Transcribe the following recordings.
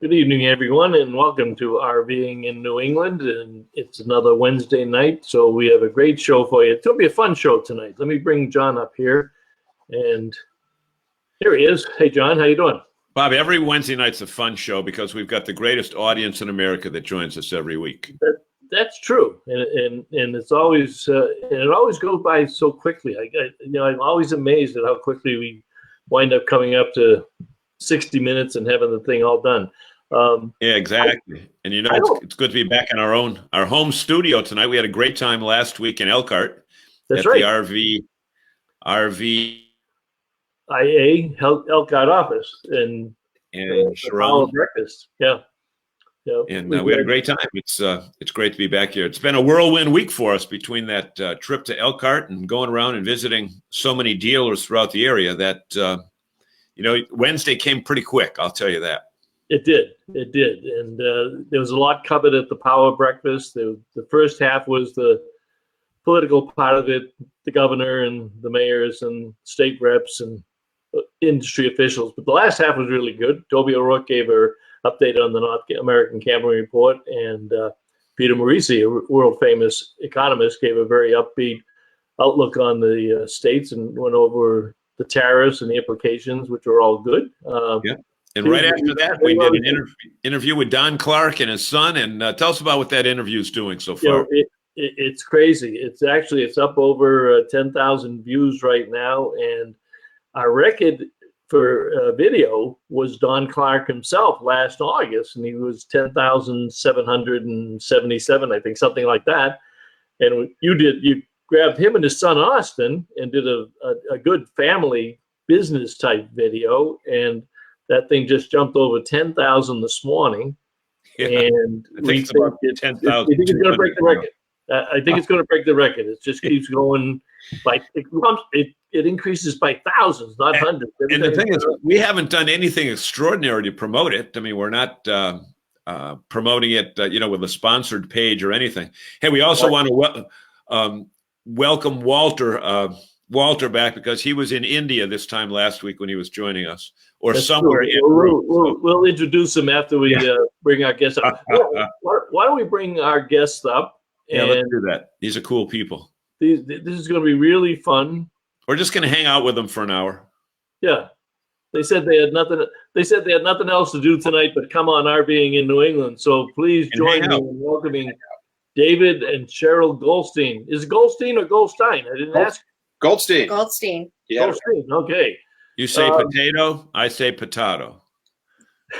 Good evening, everyone, and welcome to RVing in New England. And it's another Wednesday night, so we have a great show for you. It's going to be a fun show tonight. Let me bring John up here, and here he is. Hey, John, how you doing? Bob, every Wednesday night's a fun show because we've got the greatest audience in America that joins us every week. That's true, and it's always and it always goes by so quickly. I'm always amazed at how quickly we wind up coming up to 60 minutes and having the thing all done. Yeah, exactly. And it's good to be back in our home studio tonight. We had a great time last week in Elkhart. That's at right. The RV IA Elkhart office and Sharon breakfast. Yeah. And we had a great time. It's great to be back here. It's been a whirlwind week for us between that trip to Elkhart and going around and visiting so many dealers throughout the area that Wednesday came pretty quick. I'll tell you that. It did. And there was a lot covered at the Power Breakfast. The first half was the political part of it, the governor and the mayors and state reps and industry officials. But the last half was really good. Toby O'Rourke gave her update on the North American Camping Report, and Peter Morisi, a world-famous economist, gave a very upbeat outlook on the states and went over the tariffs and the implications, which are all good. Yeah. And right after that, we did an interview with Don Clark and his son. And tell us about what that interview is doing so far. It's crazy. It's up over 10,000 views right now. And our record for video was Don Clark himself last August. And he was 10,777, I think, something like that. And you grabbed him and his son, Austin, and did a good family business type video. And that thing just jumped over 10,000 this morning. Yeah, and I think it's about 10,000. I think it's going to break the record. I think it's going to break the record. It just keeps going. It increases by thousands, not hundreds. And the thing is, we haven't done anything extraordinary to promote it. I mean, we're not promoting it, with a sponsored page or anything. Hey, we also want to welcome Walter back because he was in India this time last week when he was joining us, or That's somewhere. We'll introduce him after we bring our guests up. Why don't we bring our guests up? Yeah, let's do that. These are cool people. This is going to be really fun. We're just going to hang out with them for an hour. Yeah, they said they had nothing. They said they had nothing else to do tonight but come on RVing in New England. So please join me in welcoming David and Cheryl Goldstein. Is it Goldstein or Goldstein? I didn't ask. Goldstein. Yeah. Goldstein. Okay. You say potato, I say potato.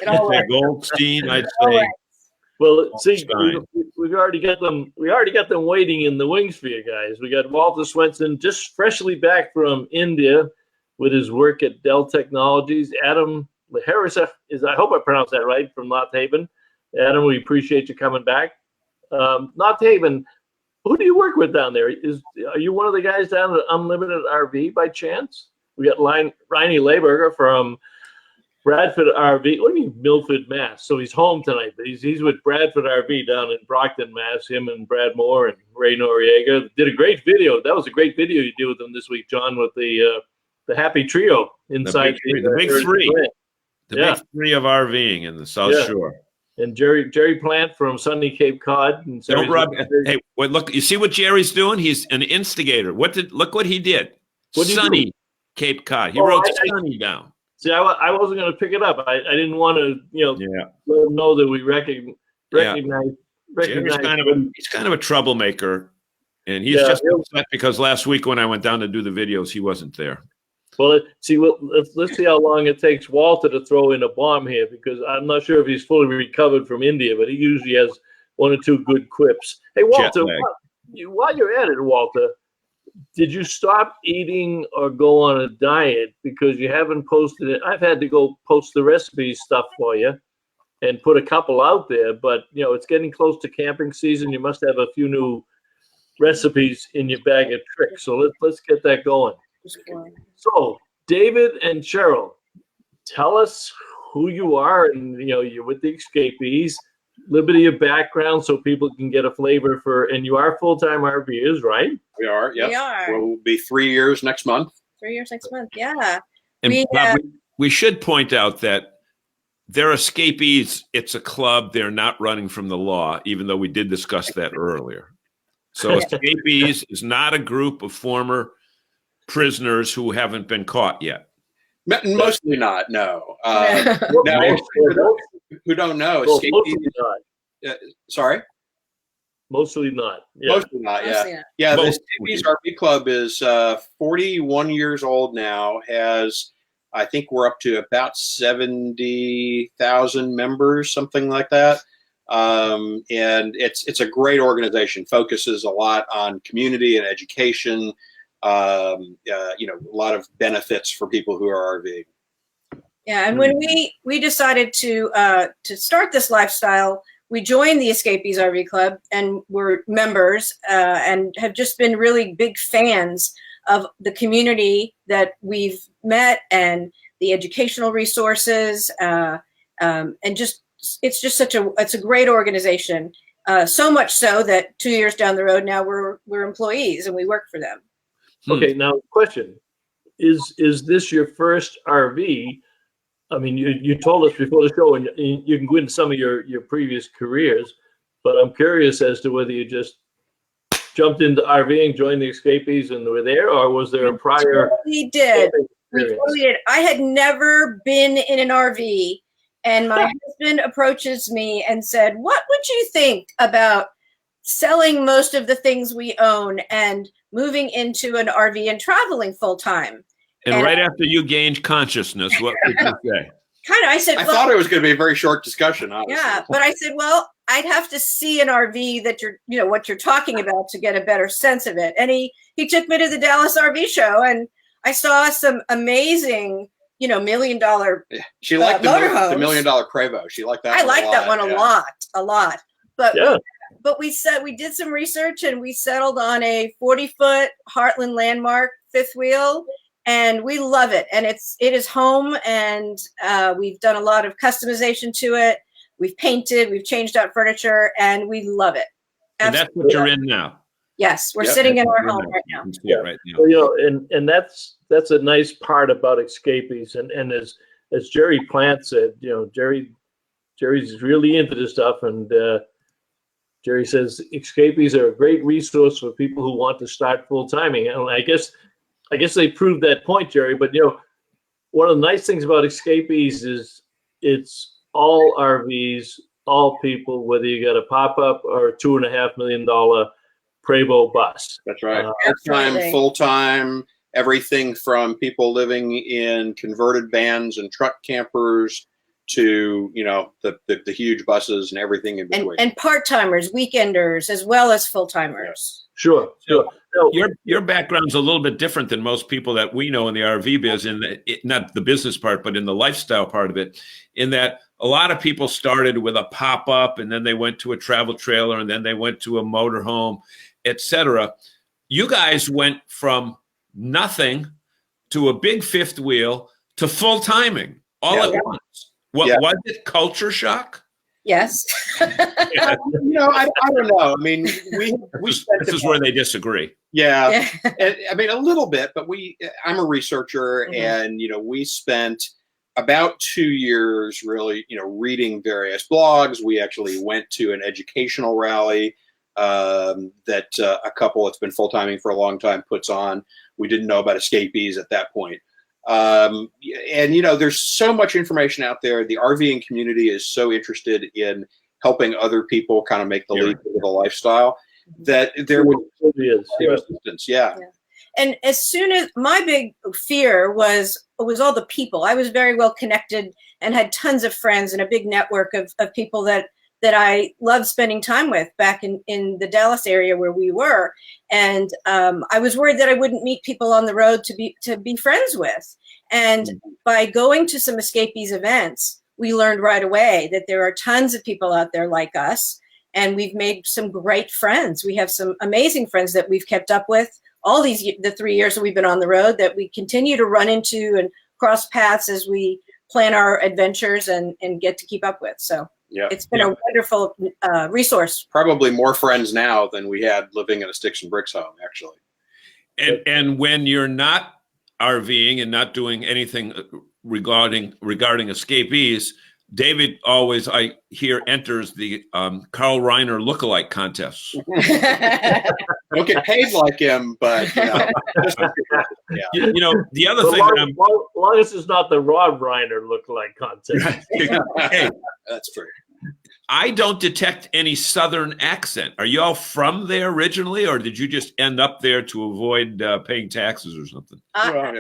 You say Goldstein, I'd say. Well, see, we've already got them. We already got them waiting in the wings for you guys. We got Walter Swenson, just freshly back from India, with his work at Dell Technologies. Adam Harris I hope I pronounced that right, from North Haven. Adam, we appreciate you coming back. North Haven. Who do you work with down there? Are you one of the guys down at Unlimited RV by chance? We got Riney Layberger from Bradford RV. What do you mean Milford, Mass? So he's home tonight, but he's with Bradford RV down in Brockton, Mass. Him and Brad Moore and Ray Noriega did a great video. That was a great video you did with them this week, John, with the Happy Trio inside the big three. Big three of RVing in the South Shore. And Jerry Plant from sunny Cape Cod. Don't rub. Hey, look! You see what Jerry's doing? He's an instigator. Look what he did? Sunny Cape Cod. He wrote sunny down. See, I wasn't going to pick it up. I didn't want to, let them know that we recognize. Jerry's kind of a troublemaker, and he's just upset because last week when I went down to do the videos, he wasn't there. Well, let's see how long it takes Walter to throw in a bomb here, because I'm not sure if he's fully recovered from India, but he usually has one or two good quips. Hey, Walter, while you're at it, Walter, did you stop eating or go on a diet because you haven't posted it? I've had to go post the recipe stuff for you and put a couple out there, but it's getting close to camping season. You must have a few new recipes in your bag of tricks. So let's get that going. So, David and Cheryl, tell us who you are, and you're with the Escapees. A little bit of your background so people can get a flavor for. And you are full-time RVers, right? We are. Yes. We are. We'll be 3 years next month. 3 years next month. Yeah. And we should point out that they're escapees. It's a club. They're not running from the law, even though we did discuss that earlier. So escapees is not a group of former prisoners who haven't been caught yet. Mostly not, no. Who don't know, mostly not. Sorry? Mostly not. Yeah. Mostly not, yeah. Yeah, the Escapees RV Club is 41 years old now, I think we're up to about 70,000 members, something like that. And it's a great organization, focuses a lot on community and education, a lot of benefits for people who are RVing. Yeah, and when we decided to start this lifestyle, we joined the Escapees RV Club and were members and have just been really big fans of the community that we've met and the educational resources, and just it's a great organization. So much so that 2 years down the road now we're employees and we work for them. Okay, now question: Is this your first RV? I mean, you told us before the show, and you can go into some of your previous careers, but I'm curious as to whether you just jumped into RVing, joined the Escapees, and were there, or was there a prior? We did. We totally did. I had never been in an RV, and my husband approaches me and said, "What would you think about selling most of the things we own and moving into an RV and traveling full time?" And right after you gained consciousness, what did you say? I said, I thought it was going to be a very short discussion, honestly. Yeah, but I said, well, I'd have to see an RV that what you're talking about to get a better sense of it. And he took me to the Dallas RV show, and I saw some amazing, $1 million. Yeah. She liked the $1 million Prevost. She liked that. I liked that one a lot. But yeah. But we did some research, and we settled on a 40-foot Heartland Landmark fifth wheel. And we love it, and it is home, and we've done a lot of customization to it. We've painted, we've changed out furniture, and we love it. And that's what you're in now. Yes, we're sitting in our home right now. Yeah, right now. Well, and that's a nice part about Escapees, and as Jerry Plant said, Jerry's really into this stuff, and Jerry says Escapees are a great resource for people who want to start full timing, and I guess they proved that point, Jerry. But one of the nice things about Escapees is it's all RVs, all people, whether you got a pop-up or a $2.5 million Prevost bus. That's right. Part-time, full-time, everything from people living in converted vans and truck campers to the huge buses and everything in between. And part-timers, weekenders, as well as full-timers. Sure. So your background's a little bit different than most people that we know in the RV biz, not the business part, but in the lifestyle part of it, in that a lot of people started with a pop-up, and then they went to a travel trailer, and then they went to a motorhome, etc. You guys went from nothing to a big fifth wheel to full timing all at once. Was it culture shock? Yes. I don't know. I mean, we spent this is where they disagree. Yeah. I mean, a little bit, but I'm a researcher, and we spent about 2 years really, reading various blogs. We actually went to an educational rally that a couple that's been full timing for a long time puts on. We didn't know about Escapees at that point. And there's so much information out there. The RVing community is so interested in helping other people kind of make the leap into the lifestyle that there would be assistance. Yeah. And as soon as my big fear was all the people. I was very well connected and had tons of friends and a big network of people that I loved spending time with back in the Dallas area where we were. And I was worried that I wouldn't meet people on the road to be friends with. And by going to some Escapees events, we learned right away that there are tons of people out there like us. And we've made some great friends. We have some amazing friends that we've kept up with the 3 years that we've been on the road, that we continue to run into and cross paths as we plan our adventures and get to keep up with. So it's been a wonderful resource. Probably more friends now than we had living in a sticks and bricks home, actually. And when you're not RVing and not doing anything regarding Escapees, David always, I hear, enters the Carl Reiner lookalike contests. Don't get paid like him, but yeah. The other thing that long as it's not the Rob Reiner lookalike contest. Hey, that's true. I don't detect any Southern accent. Are you all from there originally, or did you just end up there to avoid paying taxes or something? I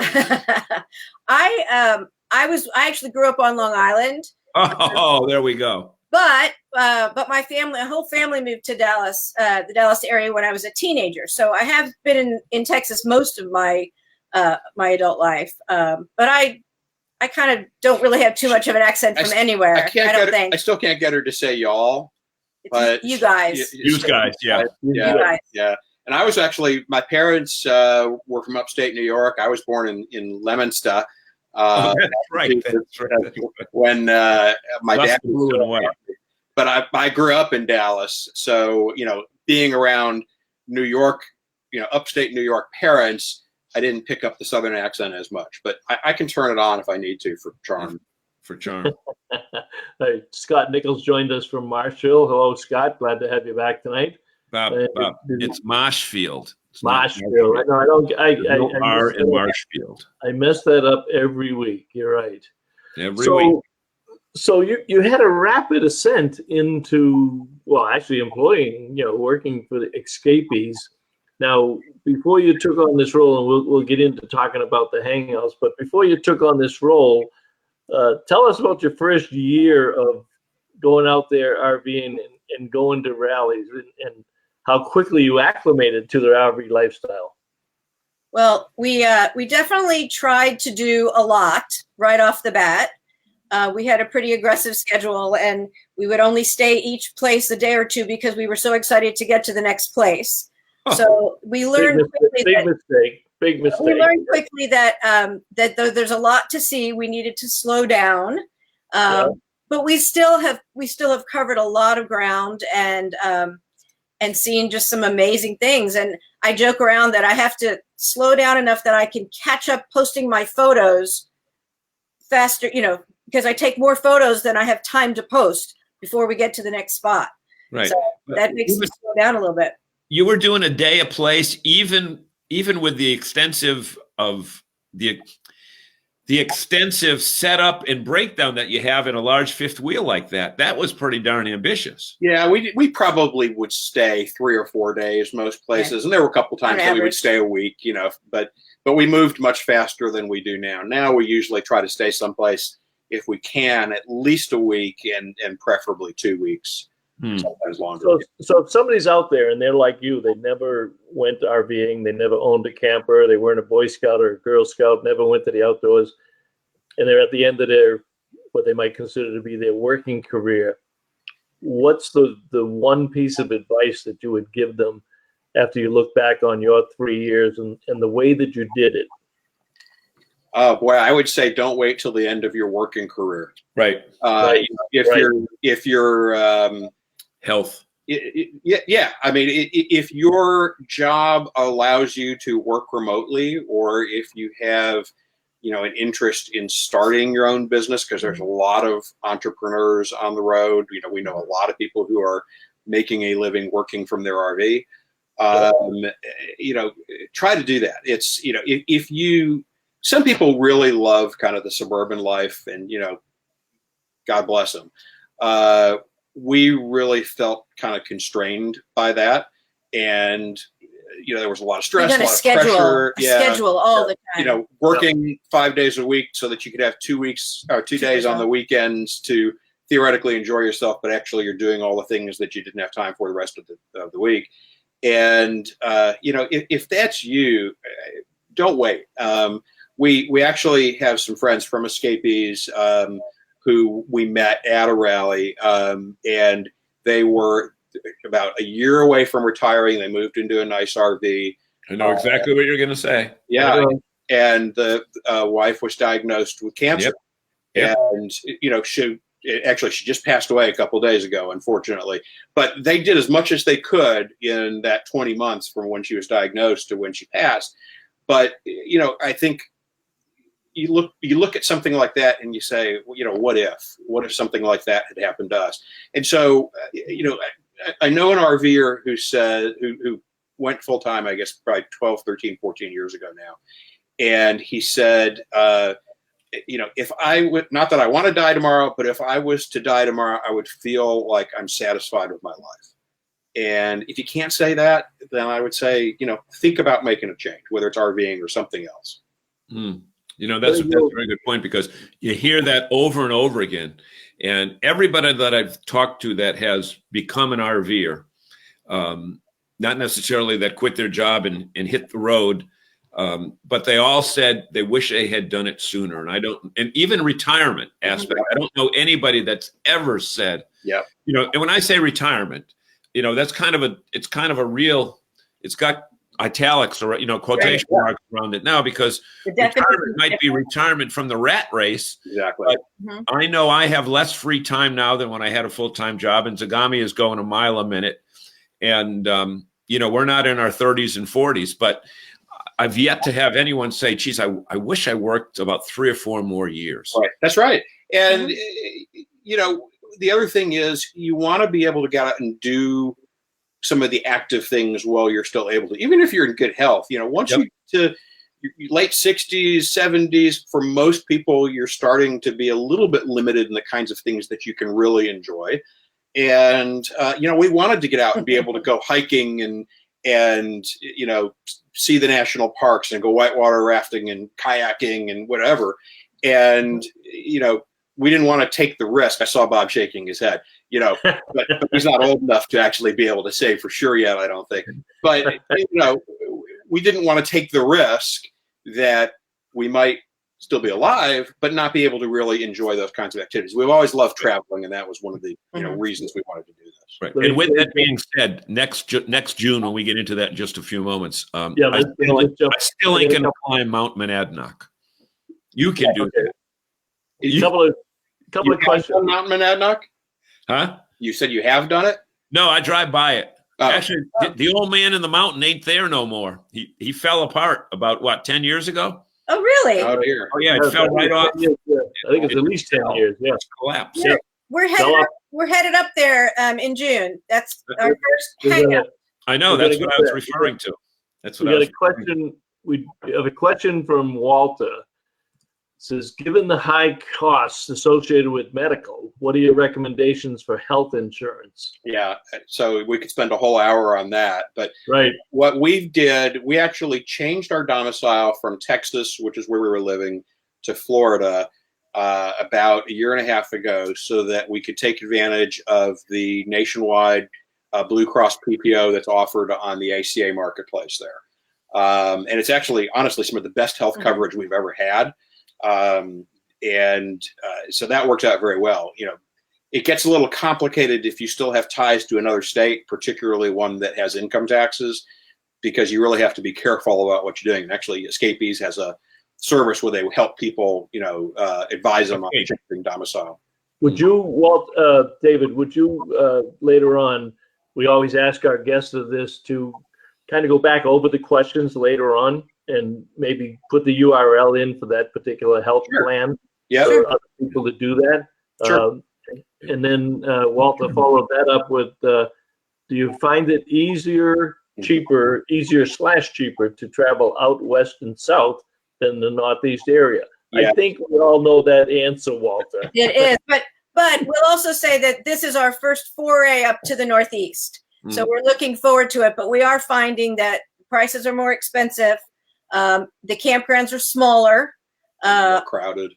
actually grew up on Long Island. Oh, there we go. But my whole family moved to Dallas, the Dallas area when I was a teenager. So I have been in Texas most of my adult life. But I kind of don't really have too much of an accent from anywhere. I still can't get her to say y'all. But you guys. You guys, yeah. Yeah. And I was actually, my parents were from upstate New York. I was born in Leominster. That's right. When my dad was still away. But I grew up in Dallas. So, being around New York, upstate New York parents, I didn't pick up the Southern accent as much. But I can turn it on if I need to for charm. Hey, Scott Nichols joined us from Marshfield. Hello, Scott. Glad to have you back tonight. Bob, it's Marshfield. Marshfield. No, no R in Marshfield. I mess that up every week. You're right. Every week. So you had a rapid ascent into, actually employing, working for the escapees. Now, before you took on this role, and we'll get into talking about the Hangouts, but before you took on this role, tell us about your first year of going out there RVing and going to rallies and how quickly you acclimated to the RV lifestyle. Well, we definitely tried to do a lot right off the bat. We had a pretty aggressive schedule, and we would only stay each place a day or two because we were so excited to get to the next place. So we learned Big mistake. We learned quickly that there's a lot to see. We needed to slow down, but we still have covered a lot of ground and seen just some amazing things. And I joke around that I have to slow down enough that I can catch up posting my photos faster, because I take more photos than I have time to post before we get to the next spot. Right. So that makes me slow down a little bit. You were doing a day a place, even with the extensive setup and breakdown that you have in a large fifth wheel like that. That was pretty darn ambitious. Yeah, we probably would stay 3 or 4 days most places, and there were a couple times that we would stay a week, but we moved much faster than we do now. Now we usually try to stay someplace, if we can, at least a week and preferably 2 weeks. Sometimes longer. So if somebody's out there and they're like you, they never went RVing, they never owned a camper, they weren't a Boy Scout or a Girl Scout, never went to the outdoors, and they're at the end of their, what they might consider to be their working career, what's the one piece of advice that you would give them after you look back on your 3 years and the way that you did it? Oh boy, I would say don't wait till the end of your working career. Right. If you're health. Yeah. I mean, if your job allows you to work remotely, or if you have, an interest in starting your own business, because there's a lot of entrepreneurs on the road. We know a lot of people who are making a living working from their RV. Try to do that. It's, some people really love kind of the suburban life, and, God bless them. We really felt kind of constrained by that. And, there was a lot of stress, a lot of pressure. Schedule all the time. Working 5 days a week so that you could have 2 weeks or 2 days on the weekends to theoretically enjoy yourself, but actually you're doing all the things that you didn't have time for the rest of the week. And, if that's you, don't wait. We actually have some friends from Escapees who we met at a rally, and they were about a year away from retiring. They moved into a nice RV. I know exactly what you're going to say. Yeah. And the wife was diagnosed with cancer. Yep. And, she just passed away a couple of days ago, unfortunately. But they did as much as they could in that 20 months from when she was diagnosed to when she passed. But, I think you look at something like that and you say, well, what if something like that had happened to us? And so, I know an RVer who went full time, I guess, probably 12, 13, 14 years ago now. And he said, if I would, not that I want to die tomorrow, but if I was to die tomorrow, I would feel like I'm satisfied with my life. And if you can't say that, then I would say, think about making a change, whether it's RVing or something else. That's a very good point, because you hear that over and over again. And everybody that I've talked to that has become an RVer, not necessarily that quit their job and hit the road, but they all said they wish they had done it sooner. And even retirement aspect, I don't know anybody that's ever said, and when I say retirement, that's kind of a real, it's got italics or, quotation marks around it now, because retirement might be retirement from the rat race. Exactly. But I know I have less free time now than when I had a full-time job, and Zagami is going a mile a minute. And, we're not in our 30s and 40s, but I've yet to have anyone say, geez, I wish I worked about 3 or 4 more years. Right. That's right. And, the other thing is you want to be able to get out and do some of the active things while you're still able to, even if you're in good health. Once you get to your late 60s, 70s, for most people, you're starting to be a little bit limited in the kinds of things that you can really enjoy. And, we wanted to get out and be able to go hiking and see the national parks and go whitewater rafting and kayaking and whatever. And, we didn't want to take the risk. I saw Bob shaking his head, but he's not old enough to actually be able to say for sure yet, I don't think. But, we didn't want to take the risk that we might still be alive, but not be able to really enjoy those kinds of activities. We've always loved traveling, and that was one of the reasons we wanted to do this. Right. And with that being said, next June, when we get into that in just a few moments, I still ain't going to climb Mount Monadnock. You can do that. Couple of questions. Mount Monadnock? Huh? You said you have done it? No, I drive by it. Oh. Actually, the old man in the mountain ain't there no more. He fell apart about 10 years ago. Oh, really? Oh, dear. Oh, yeah, it fell right off. I think it's at least 10 years. Yeah, it's collapsed. Yeah. We're headed up there in June. That's our first hangout. I know. That's what I was referring to. That's what I was question. We have a question from Walter. It says, given the high costs associated with medical, what are your recommendations for health insurance? Yeah, so we could spend a whole hour on that. But what we actually changed our domicile from Texas, which is where we were living, to Florida about 1.5 years ago, so that we could take advantage of the nationwide Blue Cross PPO that's offered on the ACA marketplace there. And it's actually, honestly, some of the best health coverage we've ever had. So that works out very well. It gets a little complicated if you still have ties to another state, particularly one that has income taxes, because you really have to be careful about what you're doing. And actually, Escapees has a service where they help people, advise them on changing domicile. Would you, David, later on, we always ask our guests of this to kind of go back over the questions later on and maybe put the URL in for that particular health plan for other people to do that. Sure. And then, Walter, follow that up with, do you find it easier cheaper to travel out west and south than the Northeast area? Yeah. I think we all know that answer, Walter. It is, but we'll also say that this is our first foray up to the Northeast. So we're looking forward to it, but we are finding that prices are more expensive. The campgrounds are smaller, more crowded,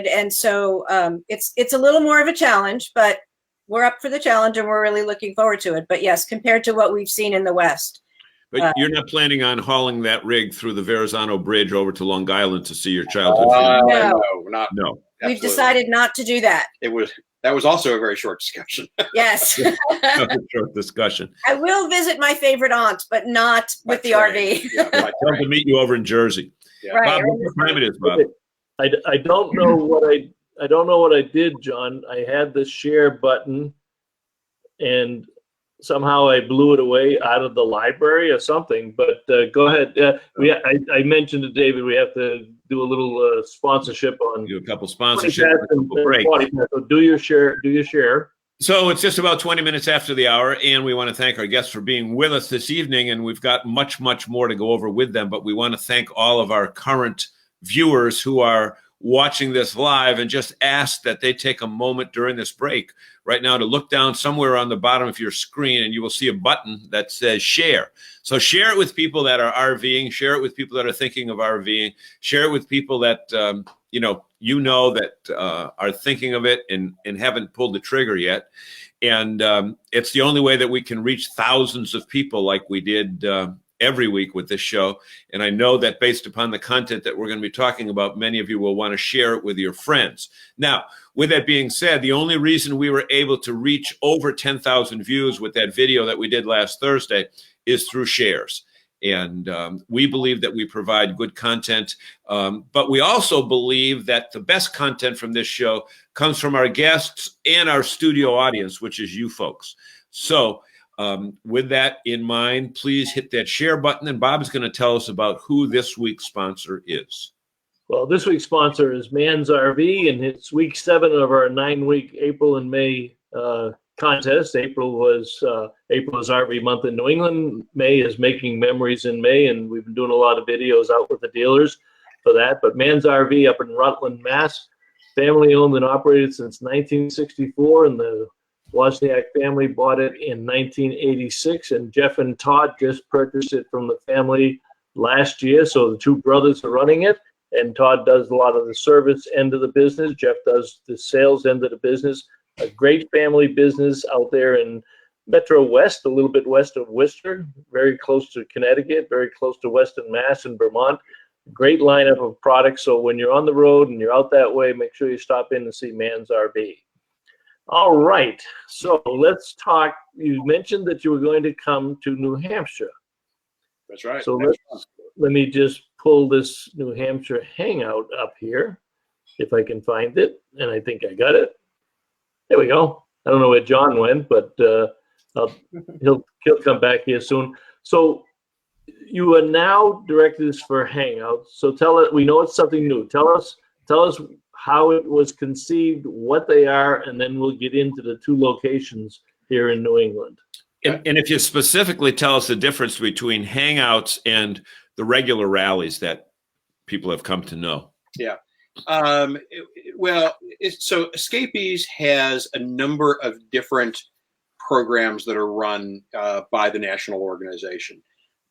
and so it's a little more of a challenge, but we're up for the challenge and we're really looking forward to it. But yes, compared to what we've seen in the West. But you're not planning on hauling that rig through the Verrazano Bridge over to Long Island to see your childhood? No. We've decided not to do that. That was also a very short discussion. Yes. Short discussion. I will visit my favorite aunt, but not with the RV. Yeah, I'd love to meet you over in Jersey. Yeah. Right. Bob, what time it is, Bob? I don't know what I did, John. I had the share button, and somehow I blew it away out of the library or something. But go ahead. I mentioned to David we have to do a little sponsorship on. Do a couple sponsorship. So do your share. Do your share. So it's just about 20 minutes after the hour, and we want to thank our guests for being with us this evening. And we've got much, much more to go over with them. But we want to thank all of our current viewers who are watching this live, and just ask that they take a moment during this break right now to look down somewhere on the bottom of your screen, and you will see a button that says share. So share it with people that are RVing, share it with people that are thinking of RVing, share it with people that you know that are thinking of it and haven't pulled the trigger yet. And it's the only way that we can reach thousands of people like we did every week with this show. And I know that based upon the content that we're going to be talking about, many of you will want to share it with your friends. Now, with that being said, the only reason we were able to reach over 10,000 views with that video that we did last Thursday is through shares. And we believe that we provide good content, but we also believe that the best content from this show comes from our guests and our studio audience, which is you folks. So with that in mind, please hit that share button, and Bob is going to tell us about who this week's sponsor is. Well, this week's sponsor is Man's RV, and it's week 7 of our 9-week April and May contest. April is RV month in New England. May is Making Memories in May, and we've been doing a lot of videos out with the dealers for that. But Man's RV up in Rutland, Mass, family owned and operated since 1964, and the Wozniak family bought it in 1986, and Jeff and Todd just purchased it from the family last year. So the two brothers are running it, and Todd does a lot of the service end of the business. Jeff does the sales end of the business. A great family business out there in Metro West, a little bit west of Worcester, very close to Connecticut, very close to Western Mass and Vermont. Great lineup of products. So when you're on the road and you're out that way, make sure you stop in and see Man's RV. All right, so let's talk. You mentioned that you were going to come to New Hampshire. That's right. So let me just pull this New Hampshire Hangout up here, if I can find it, and I think I got it. There we go. I don't know where John went, but he'll come back here soon. So you are now directors for Hangouts. So tell us, we know it's something new. Tell us how it was conceived, what they are, and then we'll get into the 2 locations here in New England. And if you specifically tell us the difference between Hangouts and the regular rallies that people have come to know. Yeah. So Escapees has a number of different programs that are run by the national organization.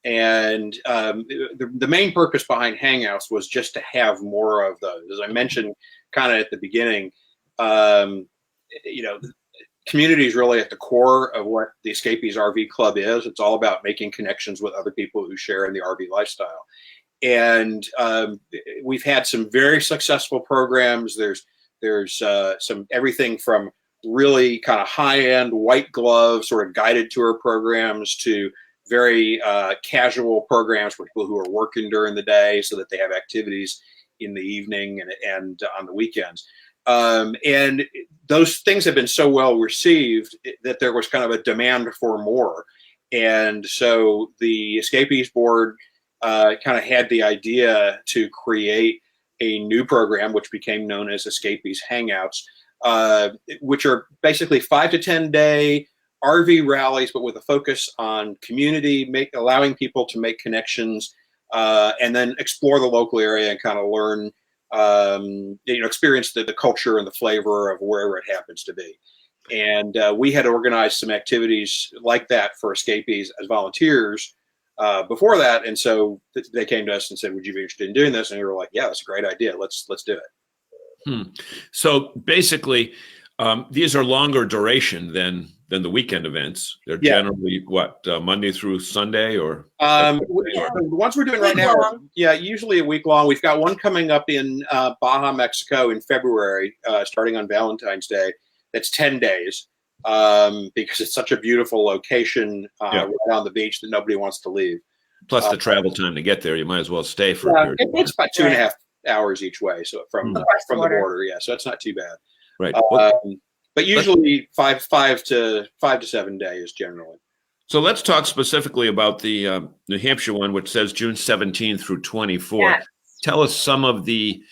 And the main purpose behind Hangouts was just to have more of those. As I mentioned kind of at the beginning, community is really at the core of what the Escapees RV Club is. It's all about making connections with other people who share in the RV lifestyle. And we've had some very successful programs. There's some everything from really kind of high-end white glove sort of guided tour programs to very casual programs for people who are working during the day so that they have activities in the evening and on the weekends. And those things have been so well received that there was kind of a demand for more. And so the Escapees board kind of had the idea to create a new program, which became known as Escapees Hangouts, which are basically 5 to 10 day RV rallies, but with a focus on community, allowing people to make connections, and then explore the local area and kind of learn, experience the culture and the flavor of wherever it happens to be. And we had organized some activities like that for Escapees as volunteers before that. And so they came to us and said, would you be interested in doing this? And we were like, yeah, that's a great idea. Let's do it. So basically, these are longer duration than the weekend events. They're generally Monday through Sunday, or the ones we're doing right now are, usually a week long. We've got one coming up in Baja, Mexico in February, starting on Valentine's Day. That's 10 days because it's such a beautiful location right on the beach that nobody wants to leave. Plus the travel time to get there, you might as well stay for a period. It's about 2.5 hours each way, so from the border, so it's not too bad. Right. But usually five to 7 days generally. So let's talk specifically about the New Hampshire one, which says June 17 through 24. Yes. Tell us some of the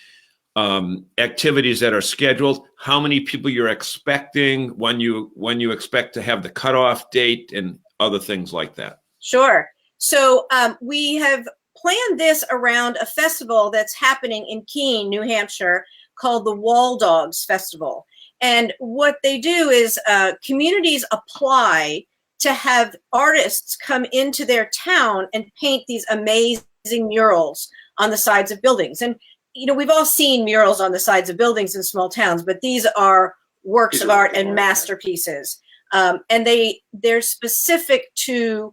activities that are scheduled, how many people you're expecting, when you expect to have the cutoff date, and other things like that. Sure. So we have planned this around a festival that's happening in Keene, New Hampshire, called the Wall Dogs Festival. And what they do is communities apply to have artists come into their town and paint these amazing murals on the sides of buildings. And, you know, we've all seen murals on the sides of buildings in small towns, but these are works of art and masterpieces. And they're specific to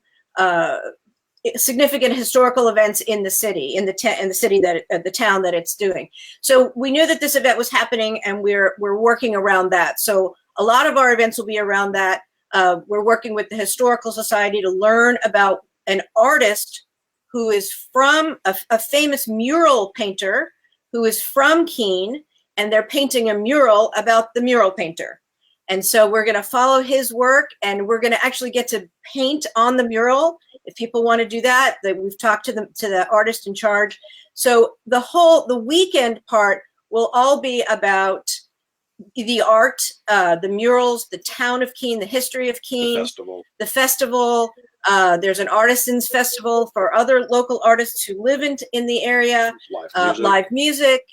significant historical events in the city, in the town that it's doing. So we knew that this event was happening, and we're working around that. So a lot of our events will be around that. We're working with the Historical Society to learn about an artist who is from a famous mural painter who is from Keene, and they're painting a mural about the mural painter. And so we're going to follow his work, and we're going to actually get to paint on the mural. If people want to do that, we've talked to the artist in charge. So the weekend part will all be about the art, the murals, the town of Keene, the history of Keene, the festival. There's an artisans festival for other local artists who live in the area. Live music.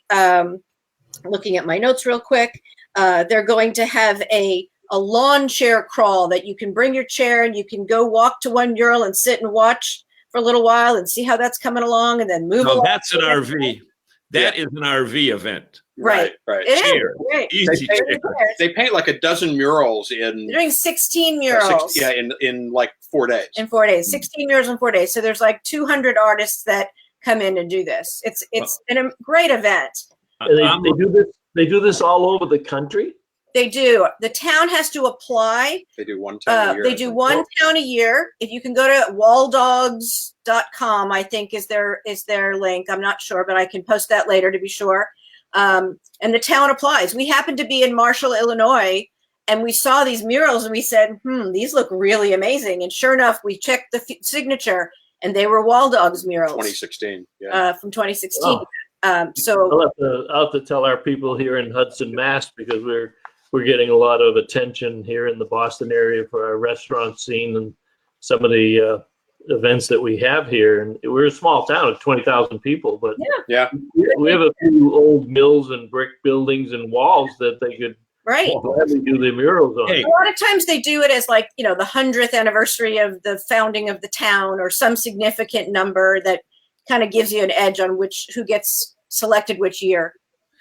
Looking at my notes real quick. They're going to have a lawn chair crawl that you can bring your chair and you can go walk to one mural and sit and watch for a little while and see how that's coming along, and then move along. That's an RV. That is an RV event. Right. It is. Right. Easy. They paint like a dozen murals in. They're doing 16 murals. In like 4 days. In 4 days, 16 murals in 4 days. So there's like 200 artists that come in and do this. It's a great event. They do this all over the country? They do. The town has to apply. They do one town a year. They do one town a year. If you can go to walldogs.com, I think is their link. I'm not sure, but I can post that later to be sure. And the town applies. We happened to be in Marshall, Illinois, and we saw these murals and we said, these look really amazing. And sure enough, we checked the signature and they were Wall Dogs murals. 2016. From 2016. Oh. So I'll have to tell our people here in Hudson, Mass, because we're getting a lot of attention here in the Boston area for our restaurant scene and some of the events that we have here. And we're a small town of 20,000 people, but we have a few old mills and brick buildings and walls that they could gladly do the murals on. A lot of times they do it as like, the 100th anniversary of the founding of the town or some significant number that kind of gives you an edge on who gets selected which year.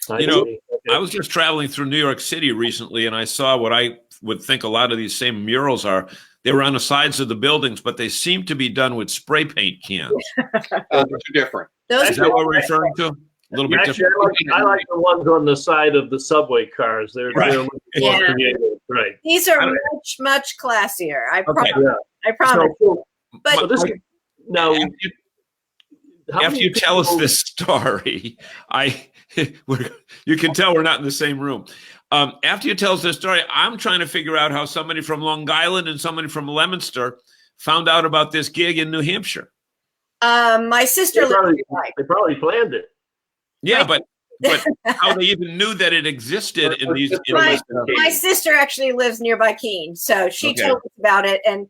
I was just traveling through New York City recently, and I saw what I would think a lot of these same murals are. They were on the sides of the buildings, but they seem to be done with spray paint cans. They're different. Is that what we're referring to? A little bit different. I like the ones on the side of the subway cars. They're more creative. Right. These are much, much classier. I promise. But now, after you tell us this story, you can tell we're not in the same room. After you tell us this story, I'm trying to figure out how somebody from Long Island and somebody from Leominster found out about this gig in New Hampshire. My sister they probably planned it. Yeah, but how they even knew that it existed in these. My sister actually lives nearby Keene, so she told us about it, and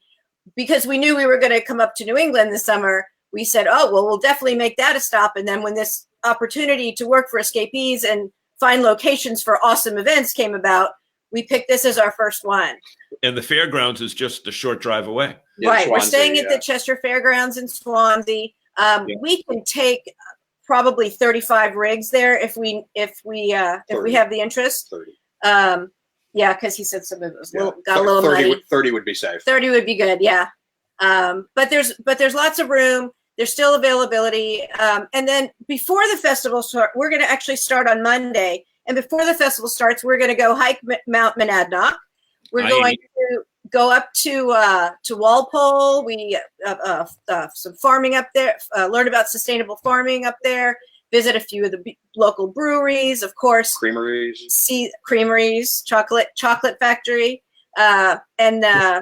because we knew we were going to come up to New England this summer, we said, we'll definitely make that a stop. And then when this opportunity to work for escapees and find locations for awesome events came about, we picked this as our first one. And the fairgrounds is just a short drive away. Right. We're staying at the Chester Fairgrounds in Swansea. We can take probably 35 rigs there if we have the interest. 30. Because he said some of it got a little 30 money. 30 would be safe. 30 would be good. Yeah. But there's lots of room. There's still availability. And then before the festival starts, we're going to actually start on Monday. And before the festival starts, we're going to go hike Mount Monadnock. We're going to go up to Walpole. We some farming up there, learn about sustainable farming up there, visit a few of the local breweries, of course. Creameries. See creameries, chocolate factory. And the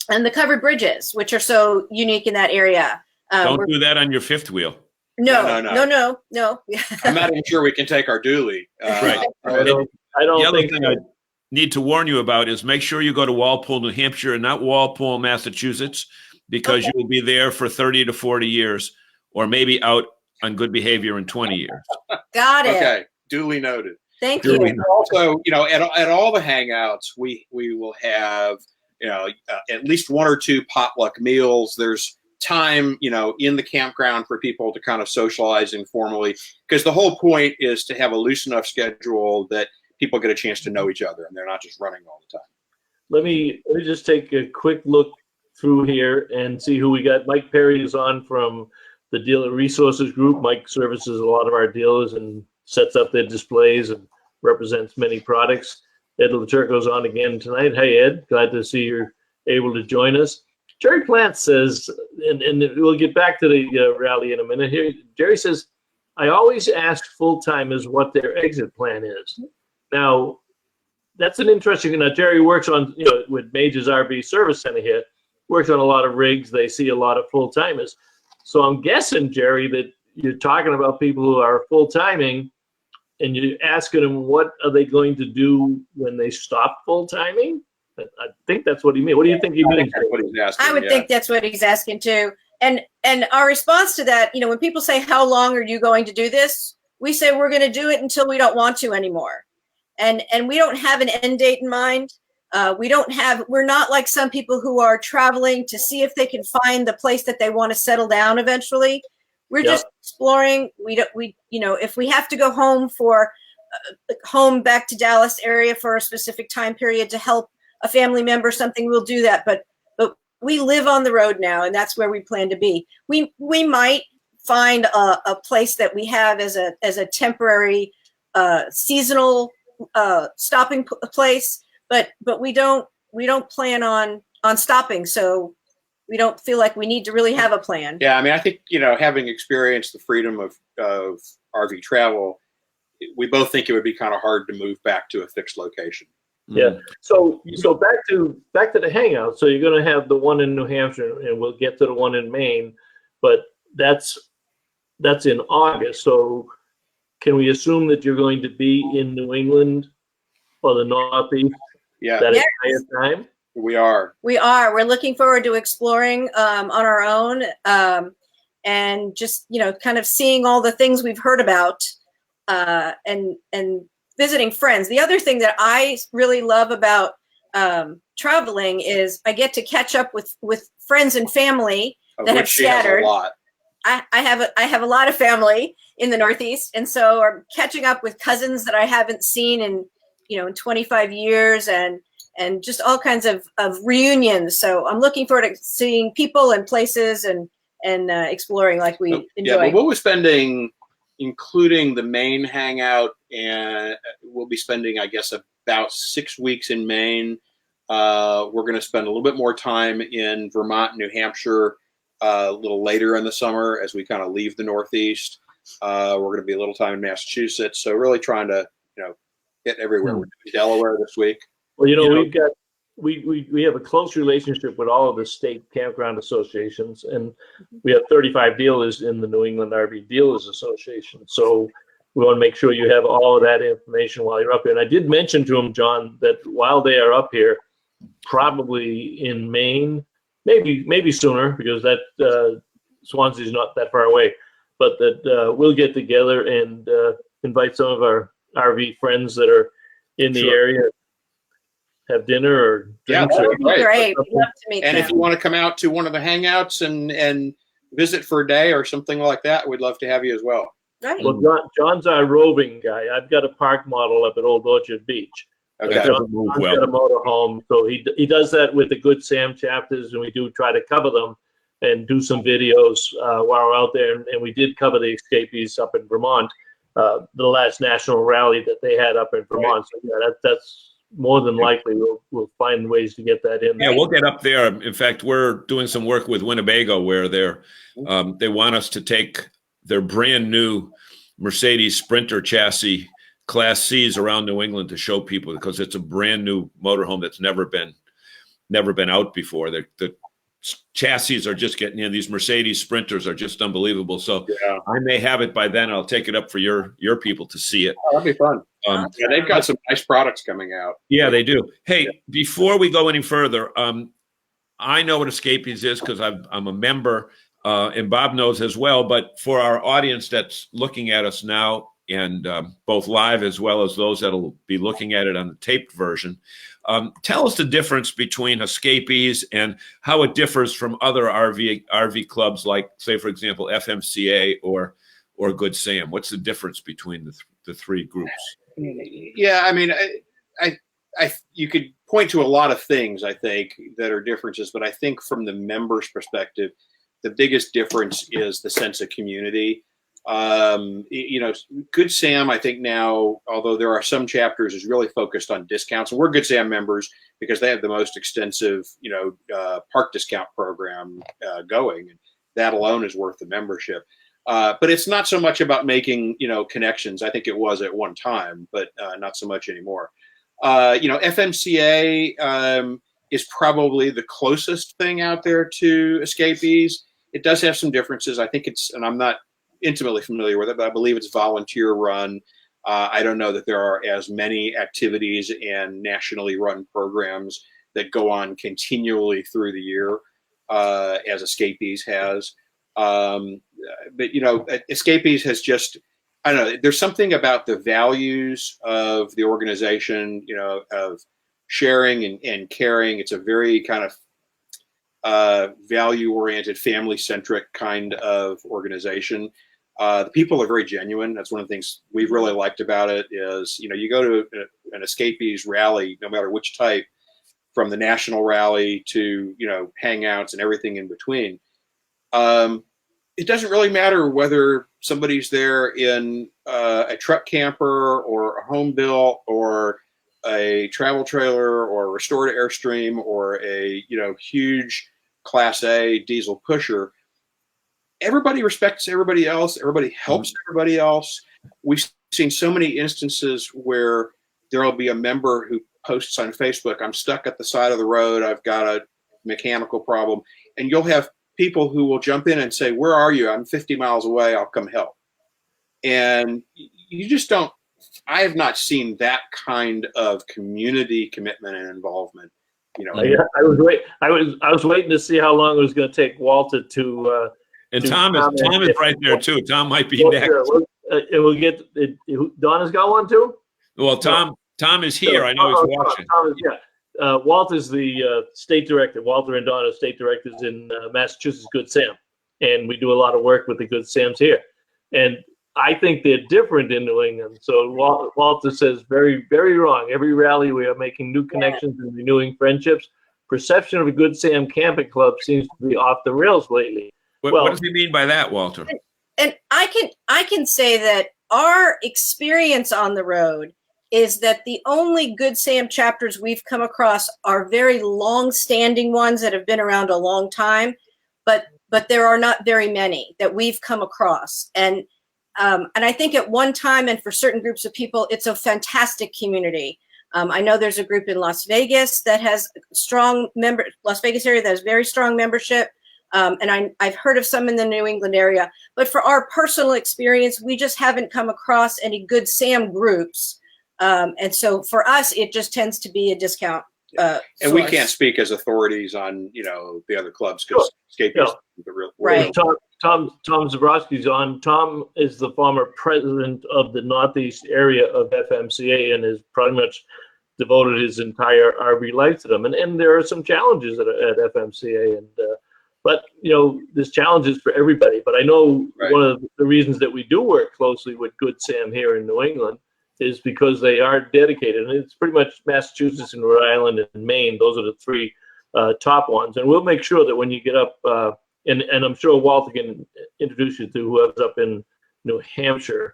the covered bridges, which are so unique in that area. Don't do that on your fifth wheel. No. I'm not even sure we can take our dually. Right. I don't The other think thing so. I need to warn you about is make sure you go to Walpole, New Hampshire, and not Walpole, Massachusetts, because you will be there for 30 to 40 years, or maybe out on good behavior in 20 years. Got it. Okay, duly noted. Thank Duly you. Also, at all the hangouts, we will have at least one or two potluck meals. There's time in the campground for people to kind of socialize informally, because the whole point is to have a loose enough schedule that people get a chance to know each other and they're not just running all the time. Let me just take a quick look through here and see who we got. Mike Perry is on from the Dealer Resources Group. Mike services a lot of our dealers and sets up their displays and represents many products. Ed LaTurco's on again tonight. Hey, Ed, glad to see you're able to join us. Jerry Plant says, and we'll get back to the rally in a minute here. Jerry says, I always ask full-timers what their exit plan is. Now, that's an interesting, Jerry works on, with Major's RV Service Center here, works on a lot of rigs. They see a lot of full-timers. So I'm guessing, Jerry, that you're talking about people who are full-timing and you're asking them what are they going to do when they stop full-timing? I think that's what he means. What do you think he means? I would think that's what he's asking too. And our response to that, when people say, how long are you going to do this? We say we're going to do it until we don't want to anymore. And we don't have an end date in mind. We're not like some people who are traveling to see if they can find the place that they want to settle down eventually. We're just exploring. If we have to go home back to Dallas area for a specific time period to help a family member, something, we'll do that. But we live on the road now, and that's where we plan to be. We might find a place that we have as a temporary seasonal stopping place, but we don't plan on stopping. So we don't feel like we need to really have a plan. Yeah, I think having experienced the freedom of RV travel, we both think it would be kind of hard to move back to a fixed location. Yeah. So back to the hangout. So you're going to have the one in New Hampshire, and we'll get to the one in Maine, but that's in August. So can we assume that you're going to be in New England or the Northeast? Yeah. That entire time? We are. We're looking forward to exploring on our own, and just kind of seeing all the things we've heard about, and visiting friends. The other thing that I really love about traveling is I get to catch up with friends and family that have scattered. A lot. I have a lot of family in the Northeast, and so I'm catching up with cousins that I haven't seen in 25 years, and just all kinds of reunions. So I'm looking forward to seeing people and places and exploring like we enjoy. Yeah, but we'll be spending, including the Maine hangout, and we'll be spending, I guess, about 6 weeks in Maine. We're going to spend a little bit more time in Vermont and New Hampshire a little later in the summer as we kind of leave the Northeast. We're going to be a little time in Massachusetts. So really trying to, get everywhere. We're in Delaware this week. Well, we have a close relationship with all of the state campground associations, and we have 35 dealers in the New England RV Dealers Association. So we want to make sure you have all of that information while you're up here. And I did mention to them, John, that while they are up here, probably in Maine, maybe sooner, because that Swansea's not that far away, but that we'll get together and invite some of our RV friends that are in the area, have dinner or drinks. Yeah, that would be great. We'd love to meet them. If you want to come out to one of the hangouts and visit for a day or something like that, we'd love to have you as well. Right. Well, John's our roving guy. I've got a park model up at Old Orchard Beach. Okay. John's got a motorhome, so he does that with the Good Sam chapters, and we do try to cover them and do some videos while we're out there. And we did cover the escapees up in Vermont, the last national rally that they had up in Vermont. So yeah, that's more than likely we'll find ways to get that in. Yeah, we'll get up there. In fact, we're doing some work with Winnebago where they want us to take their brand new Mercedes Sprinter chassis Class C's around New England to show people, because it's a brand new motorhome that's never been never been out before. The chassis are just getting in. These Mercedes Sprinters are just unbelievable. So I may have it by then. I'll take it up for your people to see it. Oh, that'd be fun. Yeah, they've got some nice products coming out. Yeah, they do. Hey, before we go any further, I know what Escapees is because I'm a member, and Bob knows as well. But for our audience that's looking at us now, and both live as well as those that'll be looking at it on the taped version, tell us the difference between Escapees and how it differs from other RV clubs, like, say, for example, FMCA or Good Sam. What's the difference between the three groups? Yeah, I mean, I you could point to a lot of things, I think, that are differences, but I think from the members' perspective, the biggest difference is the sense of community. Good Sam, I think now, although there are some chapters, is really focused on discounts. And we're Good Sam members because they have the most extensive, park discount program going. And that alone is worth the membership. But it's not so much about making, connections. I think it was at one time, but not so much anymore. FMCA is probably the closest thing out there to Escapees. It does have some differences. I think and I'm not intimately familiar with it, but I believe it's volunteer run. I don't know that there are as many activities and nationally run programs that go on continually through the year as Escapees has. But Escapees has just, I don't know, there's something about the values of the organization, of sharing and caring. It's a very kind of value-oriented, family-centric kind of organization. The people are very genuine. That's one of the things we've really liked about it is, you go to an Escapees rally, no matter which type, from the national rally to, hangouts and everything in between. It doesn't really matter whether somebody's there in a truck camper or a home built or a travel trailer or a restored Airstream or a, huge Class A diesel pusher. Everybody respects everybody else. Everybody helps everybody else. We've seen so many instances where there'll be a member who posts on Facebook, I'm stuck at the side of the road. I've got a mechanical problem. And you'll have people who will jump in and say, where are you? I'm 50 miles away. I'll come help. And you just don't, I have not seen that kind of community commitment and involvement. I was waiting to see how long it was going to take Walter to. And Tom is right there too. Tom might be next. And we'll get Donna's got one too. Well, Tom is here. I know he's watching. Walter's the state director. Walter and Donna are state directors in Massachusetts Good Sam, and we do a lot of work with the Good Sams here. And I think they're different in New England. So Walter says very, very wrong. Every rally we are making new connections and renewing friendships. Perception of a Good Sam camping club seems to be off the rails lately. What does he mean by that, Walter? And I can say that our experience on the road is that the only Good Sam chapters we've come across are very long-standing ones that have been around a long time, but there are not very many that we've come across. And I think at one time and for certain groups of people, it's a fantastic community. I know there's a group in Las Vegas that has Las Vegas area that has very strong membership. And I've heard of some in the New England area, but for our personal experience, we just haven't come across any Good Sam groups. And so for us, it just tends to be a discount. And source. We can't speak as authorities on, the other clubs because Escapees the real right. Tom Zabrowski's on. Tom is the former president of the Northeast area of FMCA and has pretty much devoted his entire RV life to them. And there are some challenges at FMCA but, there's challenges for everybody. But I know one of the reasons that we do work closely with Good Sam here in New England is because they are dedicated. And it's pretty much Massachusetts and Rhode Island and Maine. Those are the three top ones. And we'll make sure that when you get up, and I'm sure Walter can introduce you to whoever's up in New Hampshire.